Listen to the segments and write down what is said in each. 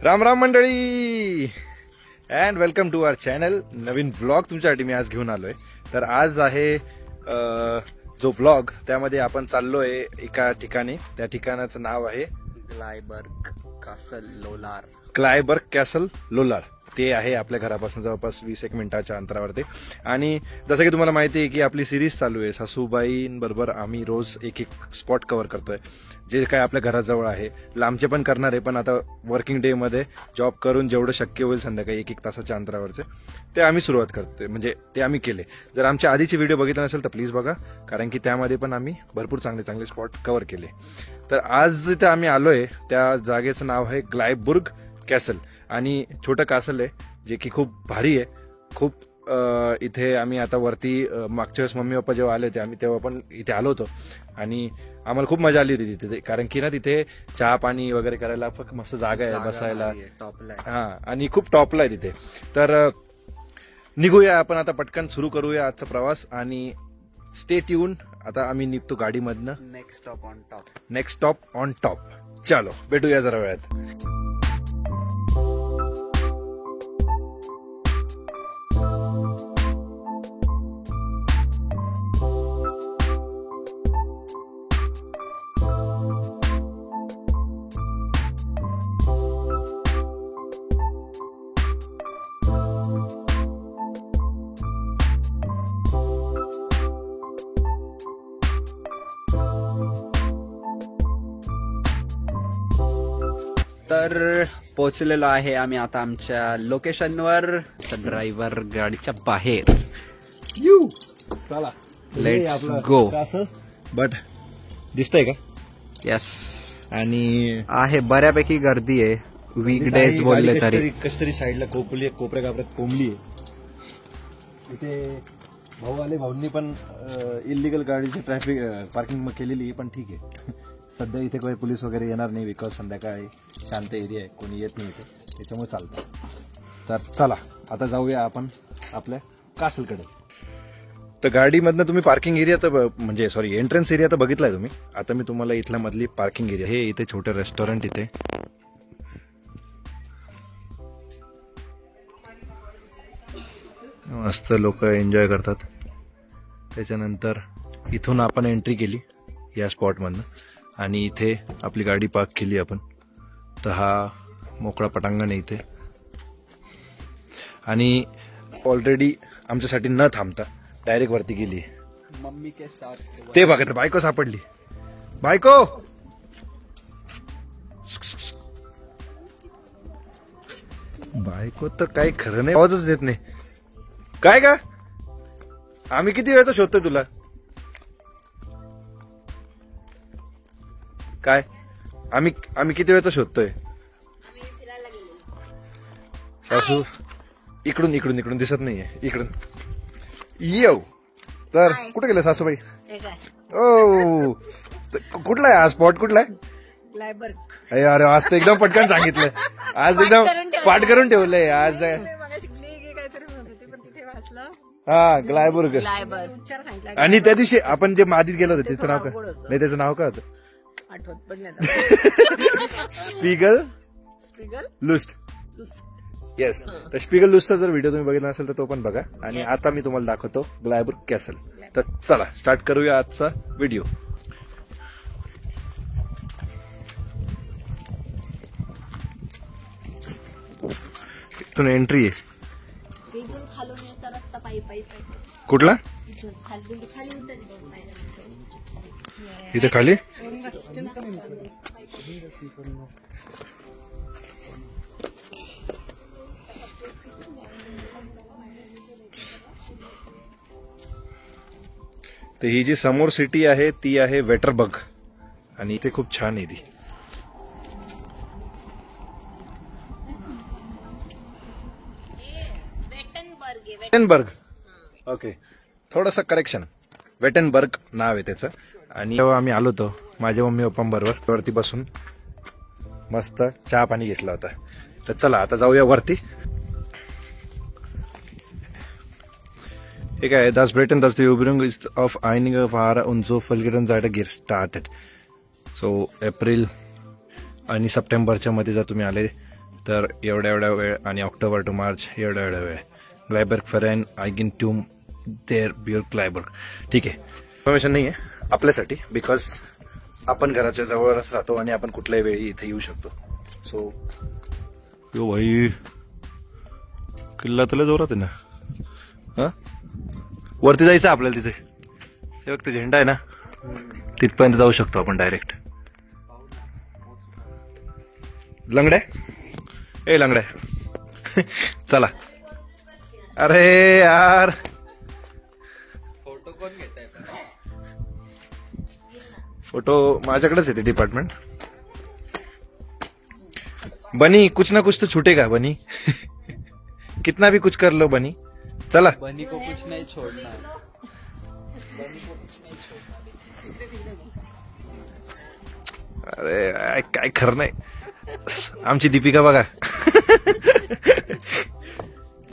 राम राम मंडळी and welcome to our channel. नवीन vlog तुमच्यासाठी मी आज घेऊन आलोय. तर आज आहे जो व्लॉग त्यामध्ये आपण चाललोय एका ठिकाणी. त्या ठिकाणाचं नाव आहे ग्लायबर्ग कॅसल लोलार. ग्लायबर्ग कॅसल लोलार. ते आहे आपल्या घरापासून जवळपास 20 मिनिटाच्या अंतरावरती. आणि जसं की तुम्हाला माहिती आहे की आपली सिरीज चालू आहे. सासूबाईंबरोबर आम्ही रोज एक एक स्पॉट कव्हर करतोय जे काय आपल्या घराजवळ आहे. लांबचे पण करणार आहे, पण आता वर्किंग डे मध्ये जॉब करून जेवढं शक्य होईल संध्याकाळी 1-1 तासाच्या अंतरावरचे ते आम्ही सुरुवात करतोय. म्हणजे ते आम्ही केले. जर आमच्या आधीचे व्हिडिओ बघितला नसेल तर प्लीज बघा, कारण की त्यामध्ये पण आम्ही भरपूर चांगले चांगले स्पॉट कव्हर केले. तर आज जिथे आम्ही आलोय त्या जागेचं नाव आहे ग्लायबर्ग कॅसल. आणि छोटं कासल आहे जे की खूप भारी आहे. खूप इथे आम्ही आता वरती मागच्या वेळेस मम्मी पप्पा जेव्हा आले होते आम्ही तेव्हा पण इथे आलो होतो आणि आम्हाला खूप मजा आली होती तिथे. कारण की ना तिथे चहा पाणी वगैरे करायला फक्त मस्त जागा आहे बसायला. हा, आणि खूप टॉपला आहे तिथे. तर निघूया आपण आता, पटकन सुरू करूया आजचा प्रवास. आणि स्टे ट्यून. आता आम्ही निघतो गाडीमधनं. Next stop on top. चलो भेटूया जरा वेळात. तर पोहोचलेलो आहे आम्ही आता आमच्या लोकेशनवर. तर ड्रायव्हर गाडीच्या बाहेर. चला लेट्स गो. बट दिसतंय का? यस. आणि आहे बऱ्यापैकी गर्दी आहे. वीकडेज बोलले तरी. कशतरी साईडला कोपऱ्या कापऱ्यात कोंबली आहे. इथे भाऊ आले, भाऊंनी पण इलिगल गाडीची ट्रॅफिक पार्किंग केलेली, पण ठीक आहे. सध्या इथे काही पोलीस वगैरे येणार नाही, बिकॉज संध्याकाळ आहे, शांत एरिया आहे, कोणी येत नाही इथे, त्याच्यामुळे चालतं. तर चला आता जाऊया आपण आपल्या कासलकडे. तर गाडीमधनं तुम्ही पार्किंग एरिया तर म्हणजे सॉरी एंट्रन्स एरिया तर बघितलाय तुम्ही. आता मी तुम्हाला इथल्या मधली पार्किंग एरिया, हे इथे छोटे रेस्टॉरंट इथे मस्त लोक एन्जॉय करतात. त्याच्यानंतर इथून आपण एंट्री केली या स्पॉटमधनं आणि इथे आपली गाडी पार्क केली आपण. तर हा मोकळा पटांगण आहे इथे. आणि ऑलरेडी आमच्यासाठी न थांबता डायरेक्ट वरती गेली. मम्मी के साथ ते बघा, बायको सापडली. बायको तर काही खरं नाही, आवाजच देत नाही. काय का आम्ही किती वेळचा शोधतोय तुला? काय आम्ही किती वेळचा शोधतोय? सासू इकडून दिसत नाहीये. इकडून येऊ. तर कुठे गेले सासूबाई? ओ, कुठला आहे हा स्पॉट? कुठला आहे? अरे आज तर एकदम पटकन सांगितलं. आज एकदम पाठ करून ठेवलंय आज. हा, ग्लायबर्ग. आणि त्या दिवशी आपण जे मादीत गेलो होतो त्याचं नाव काय? नाही, त्याचं नाव काय होतं? स्पिगल लुस्ट. येस. तर स्पिगल लुस्टचा जर व्हिडिओ तुम्ही बघितला असेल तर तो पण बघा. आणि आता मी तुम्हाला दाखवतो ग्लायबर्ग कॅसल. तर चला स्टार्ट करूया आजचा व्हिडिओ. इथून एंट्री आहे. कुठला? इथे खाली तर ही जी समोर सिटी आहे ती आहे वेटरबर्ग. आणि इथे खूप छान आहे ती. वेटनबर्ग. ओके, थोडंसं करेक्शन. वेटनबर्ग नाव आहे त्याचं. आणि जेव्हा आम्ही आलो होतो माझ्या मम्मी पप्पांबरोबर वरती बसून मस्त चहा पाणी घेतला होता. तर चला आता जाऊया वरती. ठीक आहे. Das Bretten, dass die Übung ist auf einige Fahrer und so folgenden Seite gestartet. So April आणि सप्टेंबरच्या मध्ये जर तुम्ही आले तर एवढा वेळ आणि ऑक्टोबर टू मार्च एवढा वेळ ग्लायबर्ग फेरेन आयगिन ट्यूम देअर ब्युर ग्लायबर्ग. ठीक आहे, इन्फॉर्मेशन नाही आहे आपल्यासाठी, बिकॉज आपण घराच्या जवळच राहतो आणि आपण कुठल्याही वेळी इथे येऊ शकतो. सो यो भाई किल्ला तुला जोरात आहे ना. हा, वरती जायचं आपल्याला. तिथे ते बघ, ते झेंडा आहे ना, तिथपर्यंत जाऊ शकतो आपण डायरेक्ट. लंगड्या ए लंगड्या चला. अरे यार फोटो कोण घेताय? फोटो माझ्याकडेच येते डिपार्टमेंट. बनी कुछ ना कुछ तो छूटेगा बनी. कितना भी कुछ कर लो बनी. चला. बनी को कुछ नहीं छोड़ना. बनी को कुछ नहीं छोड़ना. अरे काय खरं नाही. आमची दीपिका बघा.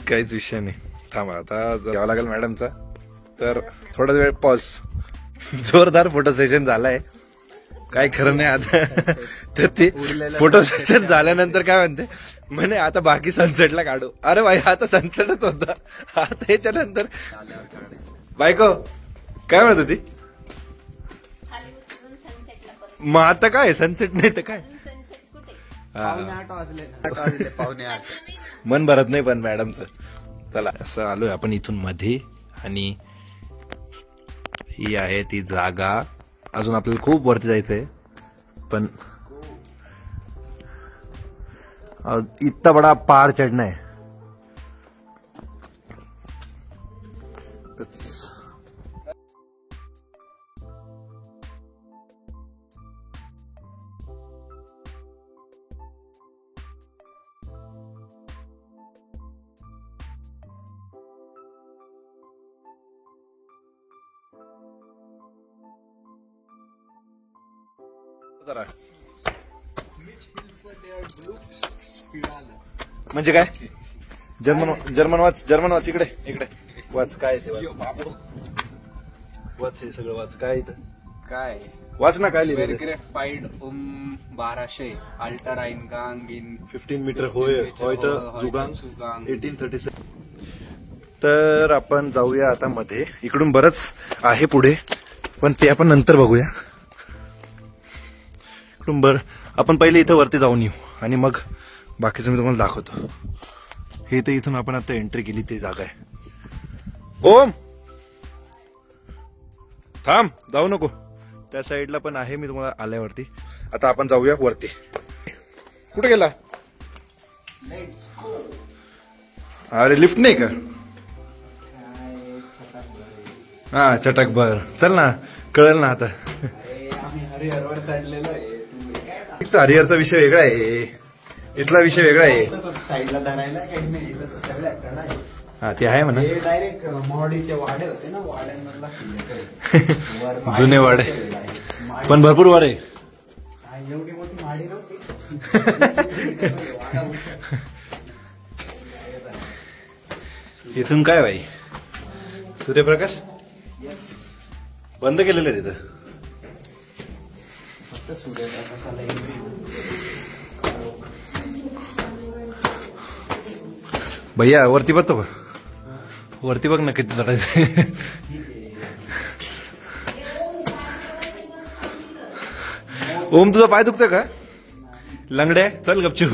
काहीच विषय नाही. थांबा, आता जावं लागेल मॅडमचा. तर थोडा वेळ पॉज. जोरदार फोटो सेशन झालाय, काय खरं नाही आता. तर ते फोटो सेशन झाल्यानंतर काय म्हणते म्हणे आता बाकी सनसेटला काढू. अरे भाई आता सनसेटच होता. आता याच्यानंतर बायको काय म्हणत होती. मग आता काय सनसेट नाही तर काय. पावणे 8. मन भरत नाही पण मॅडमचं. चला, असं आलोय आपण इथून मध्ये आणि ही आहे ती जागा. अजून आपल्याला खूप वरती जायचंय, पण इतना बड़ा पहाड़ चढ़ना है. म्हणजे काय जर्मन वाच इकडे वाच. काय ते वाच हे सगळं वाच. काय इथं काय वाच ना. काय लिहिलं. Vergriffide 1200 Alter Eingang in 15 metre होय जुगांग 1837. तर आपण जाऊया आता मध्ये. इकडून बरंच आहे पुढे, पण ते आपण नंतर बघूया. इकडून आपण पहिले इथं वरती जाऊन येऊ आणि मग बाकीचं मी तुम्हाला दाखवतो. हे तर इथून आपण आता एंट्री केली ती जागा आहे. ओम थांब, जाऊ नको. त्या साईडला पण आहे, मी तुम्हाला आल्यावरती. आता आपण जाऊया वरती. कुठे गेला. अरे लिफ्ट नाही का. हा चटकभर. चल ना, कळेल ना आता. हरिहरवर चढलेलो आहे. हरिहरचा विषय वेगळा आहे, इथला विषय वेगळा आहे. साईडला धरायला काही नाही. हा ते आहे म्हणा. डायरेक्ट मोडीचे वाडे होते ना, वाड्यांमधला जुने वाडे, पण भरपूर वार आहे. एवढी मोठी माडी नव्हती. इथून काय भाई सूर्यप्रकाश बंद केलेलं आहे तिथं. भैया वरती बघतो का. वरती बघ ना किती चढायचं. ओम तुझा पाय दुखतोय का. लंगड्या चल गपचूप.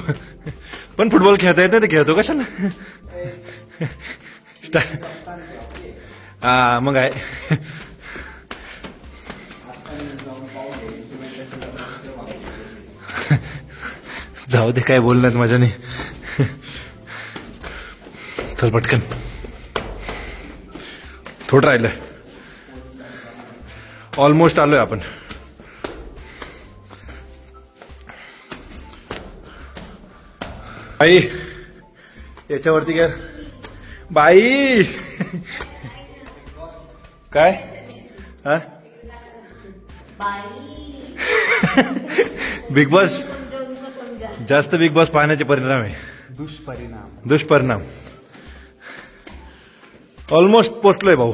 पण फुटबॉल खेळता येत नाही ते खेळतो कशाला. हा मग आहे. जाऊ दे काय बोलण्यात मजा नाही. चल पटकन. थोडं राहिलं. ऑलमोस्ट आलोय आपण. बाई याच्यावरती घ्या बाई. काय हा बिग बॉस जास्त बिग बॉस पाहण्याचे परिणाम आहे. दुष्परिणाम. ऑलमोस्ट पोचलोय भाऊ.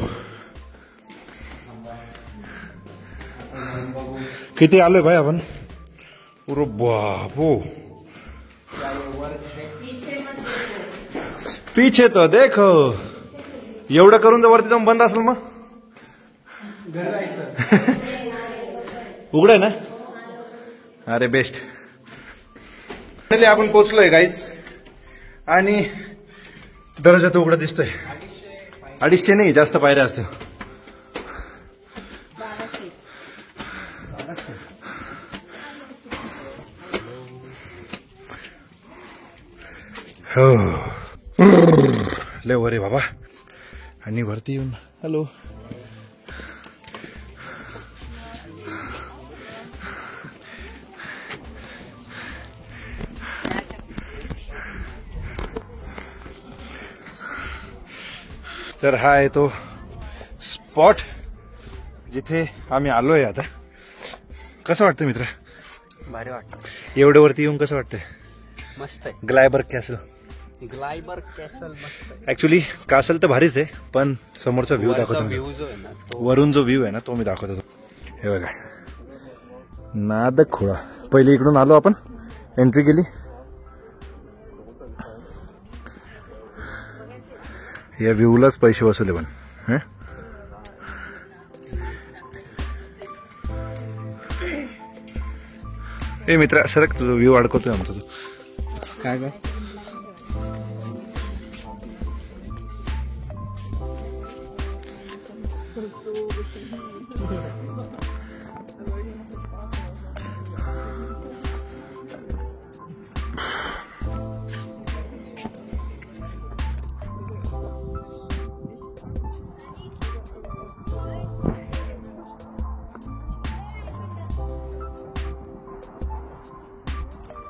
किती आलोय भाई आपण. बापो पीछे तो देखो. एवढं करून जर वरती जाऊन बंद असेल मग उघड आहे ना. अरे बेस्ट. आपण पोहोचलोय गाईस आणि दरवाजा तो उघडा दिसतोय. 250 नाही, जास्त पायऱ्या असतील. हो लय वर आहे बाबा. आणि वरती येऊन हॅलो. तर हा आहे तो स्पॉट जिथे आम्ही आलोय आता. कसं वाटतं मित्र? भारी वाटतं. एवढं वरती येऊन कसं वाटतंय? मस्त आहे. ग्लायबर्ग कॅसल. ग्लायबर्ग कॅसल मस्त आहे. ऍक्च्युली कासल तर भारीच आहे, पण समोरचा व्ह्यू दाखवतो. व्ह्यू जो आहे ना तो वरून जो व्ह्यू आहे ना तो मी दाखवत होतो. हे बघा नादक खोळा. पहिले इकडून आलो आपण, एंट्री केली. या व्ह्यूलाच पैसे वसुले पण. ए मित्रा सरक, तुझा व्ह्यू अडकवतोय आमचा. काय काय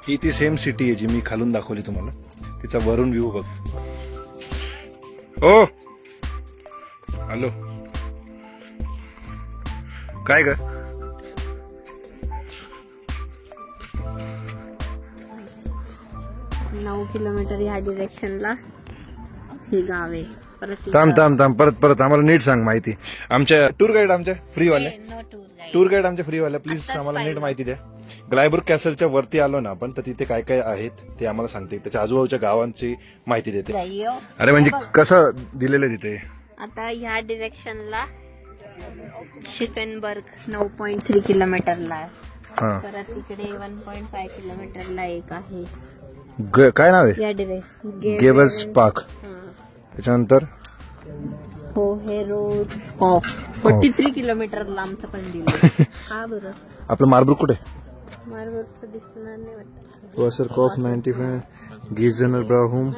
ही ती सेम सिटी आहे जी मी खालून दाखवली तुम्हाला. तिचा वरून व्ह्यू बघ. ओ हॅलो काय ग? 9 किलोमीटर या डिरेक्शनला हे गाव आहे. थांब परत आम्हाला नीट सांग माहिती. आमच्या टूर गाईड आमच्या फ्रीवाल्या प्लीज आम्हाला नीट माहिती द्या. ग्लायबर्ग कॅसलच्या वरती आलो ना आपण, तर तिथे काय काय आहेत ते आम्हाला सांगते. त्याच्या आजूबाजूच्या गावांची माहिती देते. अरे म्हणजे कसं दिलेलं आहे तिथे. आता ह्या डिरेक्शनला शिफेनबर्ग 9.3 किलोमीटरला आहे. परत इकडे 1.5 किलोमीटरला एक आहे. काय नाव आहे? या डिरेक्शन गेवर्स पार्क. त्याच्यानंतर होहेरोस्कॉफ 43 किलोमीटर लांबचं पण दिलं. का बरं? आपलं मार्बुर्ग कुठे? मार्बुर्गचं दिसणार नाही वाटतं. वॉसरकॉफ 95, गिझनर ब्राहूम.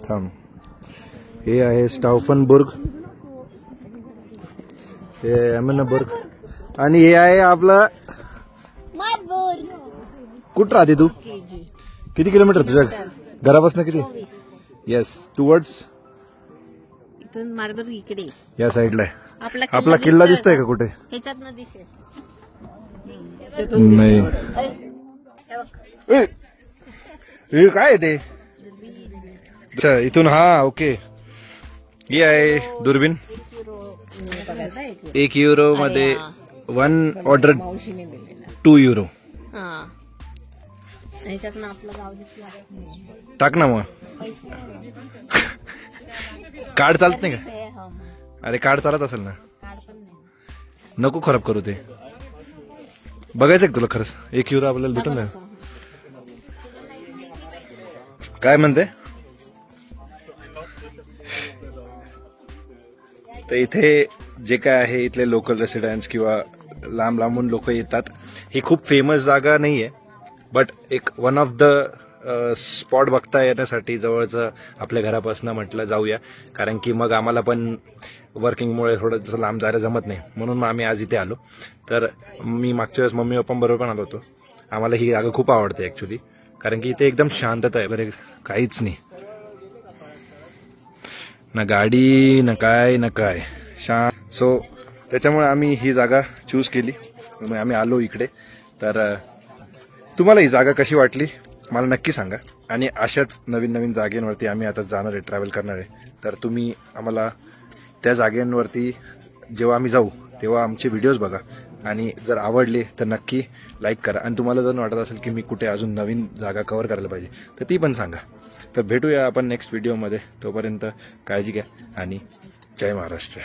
थांब, हे आहे स्टाउफनबुर्ग, हे एमनबर्ग, आणि हे आहे आपलं मार्बुर्ग. कुठं राहते तू? किती किलोमीटर तुझ्या घरापासून? किती? येस टुवर्ड्स इथून मार्बुर्ग इकडे या साईडला आहे. आपला किल्ला दिसतोय का कुठे? ह्याच्यातनं दिसेल. नाही. हे काय आहे ते? अच्छा इथून. हा ओके. हे आहे दुर्बीण. 1 युरो मध्ये 1 ऑर्डर 2 युरो. ह्याच्यातनं आपलं गाव दिसलं. टाक ना मग. कार्ड चालत नाही का? अरे कार्ड चालत असेल ना. नको खराब करू ते. बघायचं का तुला खरंच? 1 युरो आपल्याला भेटून जाईल. काय म्हणते? तर इथे जे काय आहे, इथले लोकल रेसिडेंट्स किंवा लांब लांबून लोक येतात. ही खूप फेमस जागा नाहीये, बट एक वन ऑफ द स्पॉट बघता येण्यासाठी जवळचं आपल्या घरापासून म्हटलं जाऊया. कारण की मग आम्हाला पण वर्किंगमुळे थोडं लांब जायला जमत नाही, म्हणून मग आम्ही आज इथे आलो. तर मी मागच्या वेळेस मम्मी पप्पांबरोबर पण आलो होतो. आम्हाला ही जागा खूप आवडते ऍक्च्युली, कारण की इथे एकदम शांतता आहे. बरे काहीच नाही, ना गाडी ना काय शांत. सो त्याच्यामुळे आम्ही ही जागा चूज केली. आम्ही आलो इकडे. तर तुम्हाला ही जागा कशी वाटली मला नक्की सांगा. आणि अशाच नवीन नवीन जागेंवरती आम्ही आता जाणार आहे, ट्रॅव्हल करणार आहे. तर तुम्ही आम्हाला त्या जागेंवरती जेव्हा आम्ही जाऊ तेव्हा आमचे व्हिडिओज बघा, आणि जर आवडली तर नक्की लाईक करा. आणि तुम्हाला जर वाटत असेल की मी कुठे अजून नवीन जागा कव्हर करायला पाहिजे तर ती पण सांगा. तर भेटूया आपण नेक्स्ट व्हिडिओमध्ये. तोपर्यंत काळजी घ्या आणि जय महाराष्ट्र.